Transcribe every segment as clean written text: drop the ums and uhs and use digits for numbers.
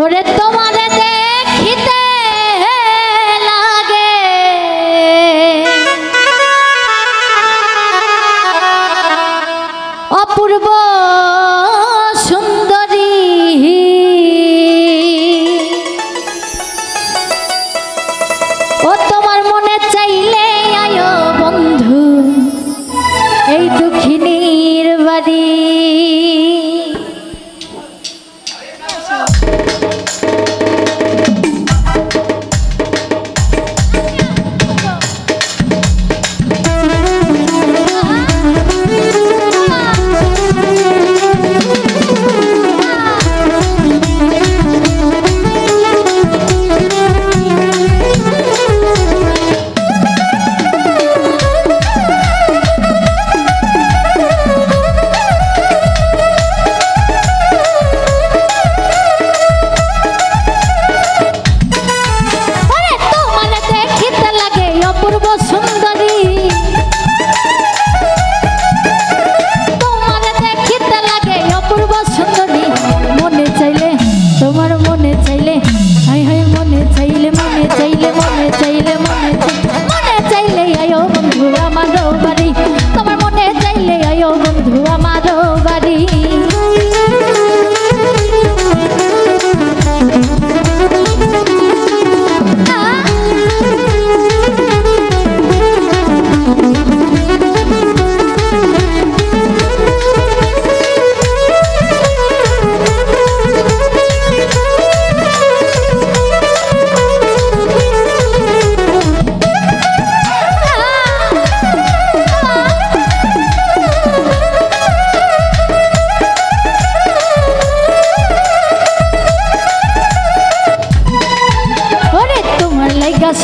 ওরে তোমারে দেখিতে লাগে অপূর্ব সুন্দরী ও তোমার মনে চাইলে আয়ো বন্ধু এই দুঃখিনীর বাড়ি।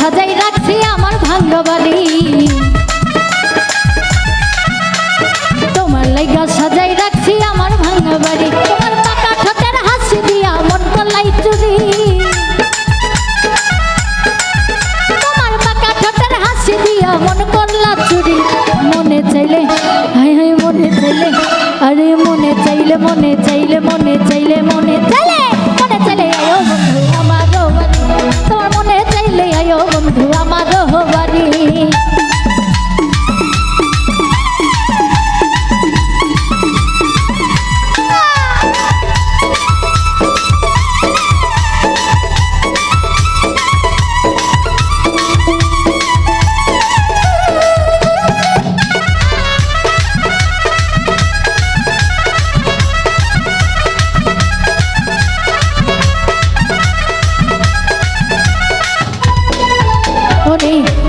সাজাই রাখছি আমার ভাঙ্গা বাড়ি, তোমার লাইগা সাজাই রাখছি আমার ভাঙ্গা বাড়ি। তোমার পাকা ঠোঁটের হাসি দিয়া মন করলাই চুরি, তোমার পাকা ঠোঁটের হাসি দিয়া মন করলা চুরি। মনে চাইলে হাই হাই মনে চাইলে, আরে মনে চাইলে মনে চাইলে মনে চাইলে মনে চাইলে মনে চাইলে আয়ো বন্ধু আমারও বাড়ি, তোমার মনে চাইলে আয়ো বন্ধু আমারও বাড়ি।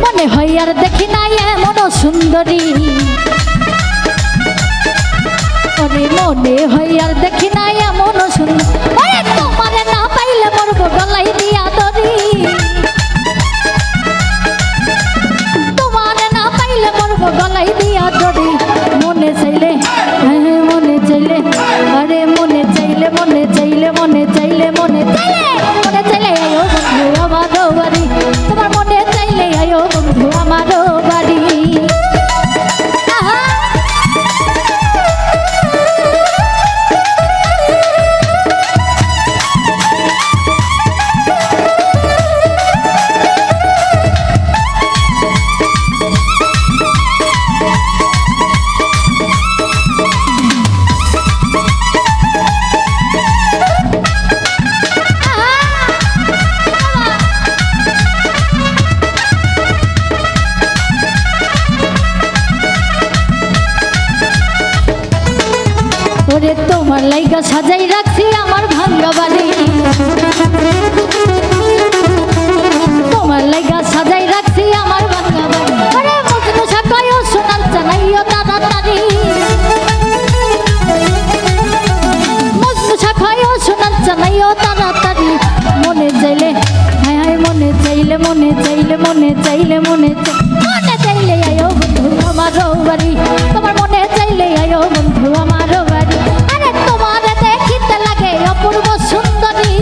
মনে হয় আর দেখি নাই এমন সুন্দরী, মনে হয় আর দেখি নাই এমন সুন্দর। তোমারে না পাইলে মরবো গলাই দিয়া দরি, তোমারে না পাইলে মরবো গলাই দিয়া দরি। মনে চাইলে মনে চাইলে, আরে মনে চাইলে মনে চাইলে মনে চাইলে মনে চাইলে মনে চাইলে আয়ো বন্ধু আমারও বাড়ি, তোমার মনে চাইলে আয়ো বন্ধু আমারও বাড়ি। ওরে তোমার লাইগা সাজাই রাখছি আমার ভাঙ্গা বাড়ি, তোমার লাইগা সাজাই রাখছি আমার ভাঙ্গা বাড়ি। ওরে মজনু শাকায়ও সোনার চালাইও তাড়াতাড়ি, মজনু শাকায়ও সোনার চালাইও তাড়াতাড়ি। মনে চাইলে হায় হায় মনে চাইলে মনে চাইলে মনে চাইলে মনে মনে চাইলে আয়ো বন্ধু আমারও বাড়ি, তোমার মনে চাইলে আয়ো বন্ধু আমারও বাড়ি। আরে তোমার দেখিতে লাগে অপূর্ব সুন্দরী,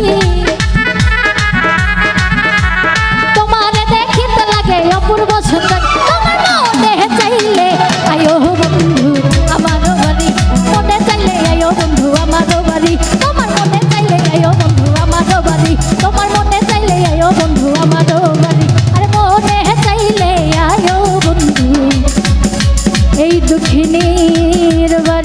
তোমার দেখিতে লাগে অপূর্ব সুন্দরী। তোমার মনে চাইলে আয়ো বন্ধু আমারও বাড়ি, মনে চাইলে আয়ো বন্ধু আমারও বাড়ি, তোমার মনে চাইলে আয়ো বন্ধু আমারও বাড়ি। এই দুঃখিনীর বাড়ি।